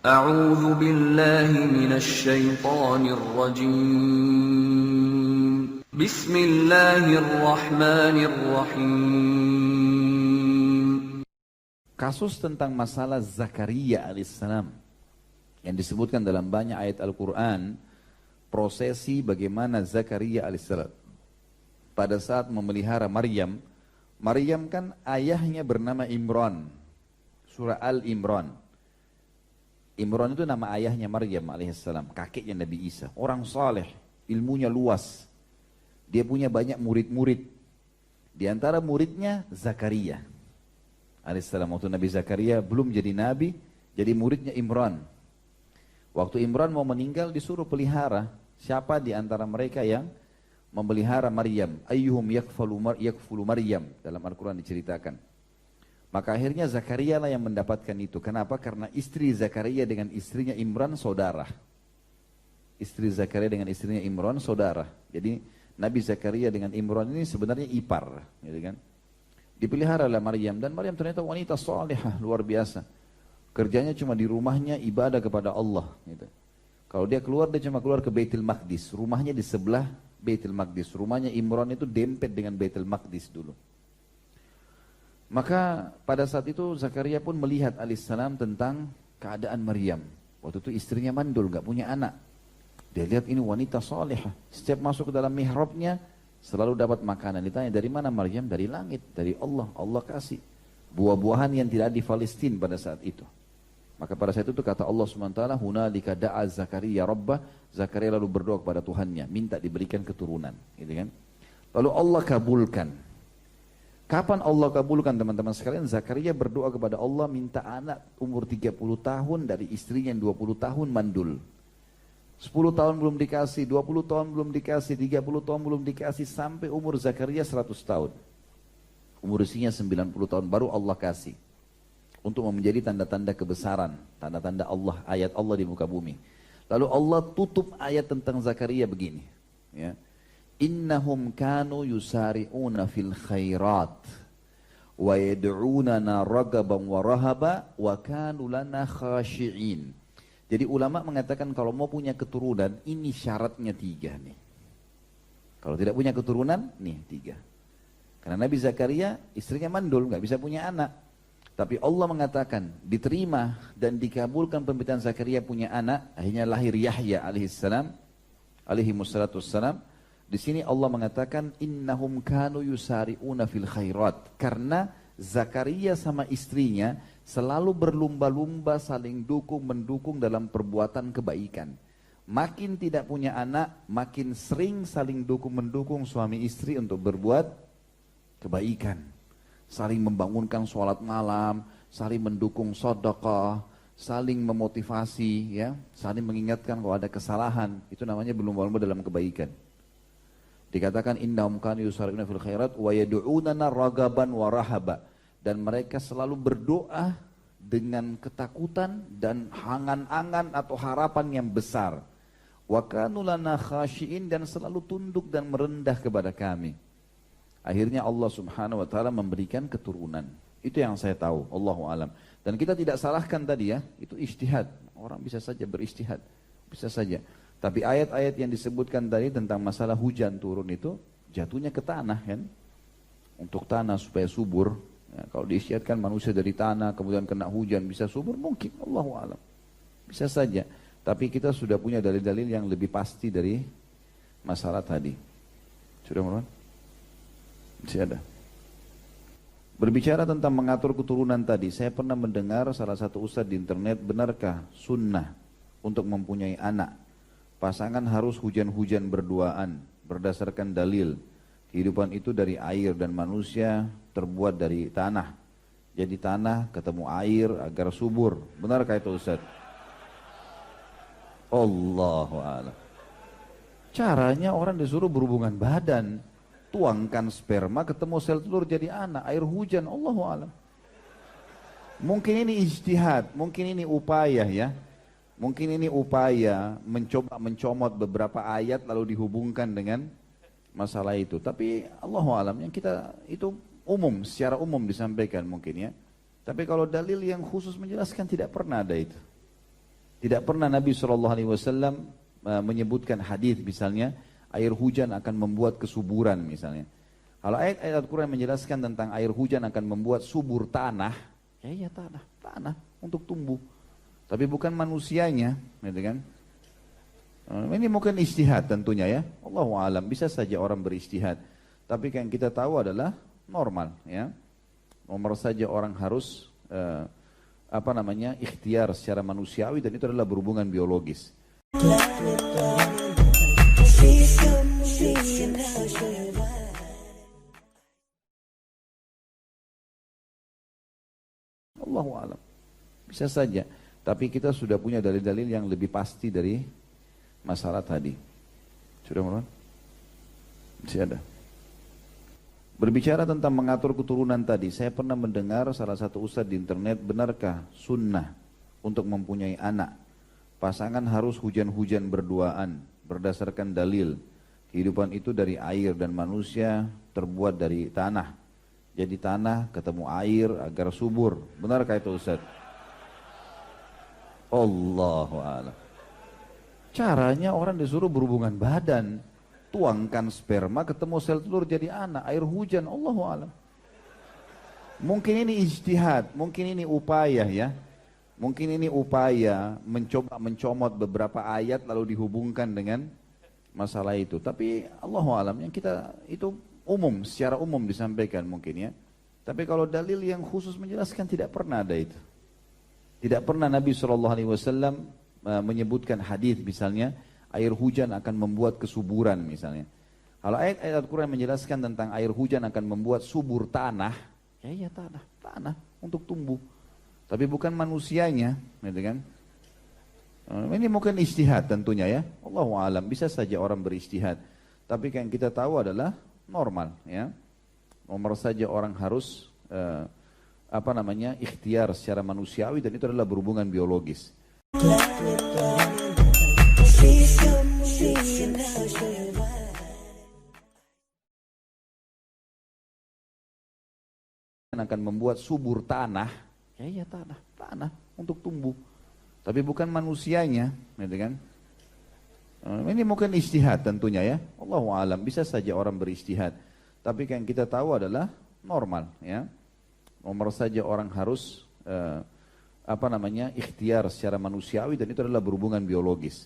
أعوذ بالله من الشيطان الرجيم بسم الله الرحمن الرحيم. Kasus tentang masalah Zakaria alaihissalam yang disebutkan dalam banyak ayat Al-Quran, prosesi bagaimana Zakaria alaihissalam pada saat memelihara Maryam. Maryam kan ayahnya bernama Imran, surah Al-Imran. Imran itu nama ayahnya Maryam alaihissalam, kakeknya Nabi Isa. Orang saleh, ilmunya luas. Dia punya banyak murid-murid. Di antara muridnya Zakaria alaihissalam. Waktu Nabi Zakaria belum jadi nabi, jadi muridnya Imran. Waktu Imran mau meninggal disuruh pelihara. Siapa di antara mereka yang memelihara Maryam? Ayyuhum yakfulu Maryam, dalam Al-Quran diceritakan. Maka akhirnya Zakaria lah yang mendapatkan itu. Kenapa? Karena istri Zakaria dengan istrinya Imran saudara. Istri Zakaria dengan istrinya Imran saudara. Jadi Nabi Zakaria dengan Imran ini sebenarnya ipar, gitu kan? Dipelihara oleh Maryam, dan Maryam ternyata wanita salihah luar biasa. Kerjanya cuma di rumahnya ibadah kepada Allah, gitu. Kalau dia cuma keluar ke Baitul Maqdis. Rumahnya di sebelah Baitul Maqdis. Rumahnya Imran itu dempet dengan Baitul Maqdis dulu. Maka pada saat itu Zakaria pun melihat alaihissalam tentang keadaan Maryam. Waktu itu istrinya mandul, gak punya anak. Dia lihat ini wanita salihah. Setiap masuk ke dalam mihrabnya selalu dapat makanan. Ditanya dari mana Maryam? Dari langit, dari Allah. Allah kasih buah-buahan yang tidak di Palestina pada saat itu. Maka pada saat itu kata Allah SWT, hunalika da'a Zakaria rabbah. Zakaria lalu berdoa kepada Tuhannya, minta diberikan keturunan, gitu kan? Lalu Allah kabulkan. Kapan Allah kabulkan, teman-teman sekalian? Zakaria berdoa kepada Allah minta anak umur 30 tahun dari istrinya yang 20 tahun mandul. 10 tahun belum dikasih, 20 tahun belum dikasih, 30 tahun belum dikasih, sampai umur Zakaria 100 tahun. Umur usianya 90 tahun baru Allah kasih. Untuk menjadi tanda-tanda kebesaran, tanda-tanda Allah, ayat Allah di muka bumi. Lalu Allah tutup ayat tentang Zakaria begini, ya. Innahum kanu yusari'una fil khairat wa yad'unana ragaban wa rahaba wa kanu lana khashi'in. Jadi ulama mengatakan kalau mau punya keturunan ini syaratnya 3 nih. Kalau tidak punya keturunan nih 3. Karena Nabi Zakaria istrinya mandul, nggak bisa punya anak. Tapi Allah mengatakan diterima dan dikabulkan permintaan Zakaria punya anak. Akhirnya lahir Yahya alaihissalam, alaihi wassalatu wassalam. Di sini Allah mengatakan innahum kanu yusari'una fil khairat, karena Zakaria sama istrinya selalu berlumba-lumba saling mendukung dalam perbuatan kebaikan. Makin tidak punya anak, makin sering saling mendukung suami istri untuk berbuat kebaikan. Saling membangunkan sholat malam, saling mendukung sedekah, saling memotivasi, ya, saling mengingatkan kalau ada kesalahan. Itu namanya berlumba-lumba dalam kebaikan. Dikatakan innahum kanu yusari'una fil khairat wa yad'unana ragaban wa rahaba, dan mereka selalu berdoa dengan ketakutan dan angan-angan atau harapan yang besar. Wa kanu lana khashi'in, dan selalu tunduk dan merendah kepada kami. Akhirnya Allah Subhanahu wa taala memberikan keturunan. Itu yang saya tahu, Allahu alam. Dan kita tidak salahkan tadi, ya, itu ijtihad. Orang bisa saja berijtihad, bisa saja. Tapi ayat-ayat yang disebutkan tadi tentang masalah hujan turun itu jatuhnya ke tanah, kan? Untuk tanah supaya subur. Ya, kalau diisytihatkan manusia dari tanah kemudian kena hujan bisa subur, mungkin, Allahu alam. Bisa saja. Tapi kita sudah punya dalil-dalil yang lebih pasti dari masalah tadi. Sudah, Marwan? Masih ada. Berbicara tentang mengatur keturunan tadi, saya pernah mendengar salah satu ustadz di internet, benarkah sunnah untuk mempunyai anak? Pasangan harus hujan-hujan berduaan berdasarkan dalil. Kehidupan itu dari air dan manusia terbuat dari tanah. Jadi tanah ketemu air agar subur. Benarkah itu, Ustaz? Allahu a'lam. Caranya orang disuruh berhubungan badan. Tuangkan sperma ketemu sel telur jadi anak. Air hujan, Allahu a'lam. Mungkin ini ijtihad, mungkin ini upaya, ya. Mungkin ini upaya mencoba mencomot beberapa ayat lalu dihubungkan dengan masalah itu. Tapi Allahu alam, yang kita itu umum, secara umum disampaikan mungkin, ya. Tapi kalau dalil yang khusus menjelaskan tidak pernah ada itu. Tidak pernah Nabi SAW menyebutkan hadis misalnya air hujan akan membuat kesuburan misalnya. Kalau ayat-ayat Al-Quran menjelaskan tentang air hujan akan membuat subur tanah, ya iya tanah untuk tumbuh. Tapi bukan manusianya, gitu kan? Ini mungkin ijtihad tentunya ya. Allahu a'lam, bisa saja orang beristihad. Tapi yang kita tahu adalah normal ya. Nomor saja orang harus ikhtiar secara manusiawi dan itu adalah berhubungan biologis. Allahu a'lam. Bisa saja, tapi kita sudah punya dalil-dalil yang lebih pasti dari masalah tadi. Sudah Marwan? Masih ada. Berbicara tentang mengatur keturunan tadi, saya pernah mendengar salah satu ustadz di internet, benarkah sunnah untuk mempunyai anak? Pasangan harus hujan-hujan berduaan, berdasarkan dalil. Kehidupan itu dari air dan manusia terbuat dari tanah. Jadi tanah ketemu air agar subur. Benarkah itu Ustaz? Allahu a'lam. Caranya orang disuruh berhubungan badan. Tuangkan sperma ketemu sel telur jadi anak. Air hujan. Allahu a'lam. Mungkin ini ijtihad. Mungkin ini upaya ya. Mungkin ini upaya mencoba mencomot beberapa ayat lalu dihubungkan dengan masalah itu. Tapi Allahu a'lam, yang kita itu umum, secara umum disampaikan mungkin ya. Tapi kalau dalil yang khusus menjelaskan tidak pernah ada itu. Tidak pernah Nabi SAW menyebutkan hadis misalnya air hujan akan membuat kesuburan misalnya. Kalau ayat-ayat Al-Quran menjelaskan tentang air hujan akan membuat subur tanah, ya iya tanah untuk tumbuh. Tapi bukan manusianya, gitu kan? Ini mungkin ijtihad tentunya ya. Allahu a'lam, bisa saja orang beristihad. Tapi yang kita tahu adalah normal ya. Nomor saja orang harus ikhtiar secara manusiawi dan itu adalah berhubungan biologis. Akan membuat subur tanah, ya iya tanah untuk tumbuh. Tapi bukan manusianya, gitu kan? Ini mungkin ijtihad tentunya ya. Allahu a'lam, bisa saja orang beristihad. Tapi yang kita tahu adalah normal ya. Nomor saja orang harus ikhtiar secara manusiawi dan itu adalah berhubungan biologis.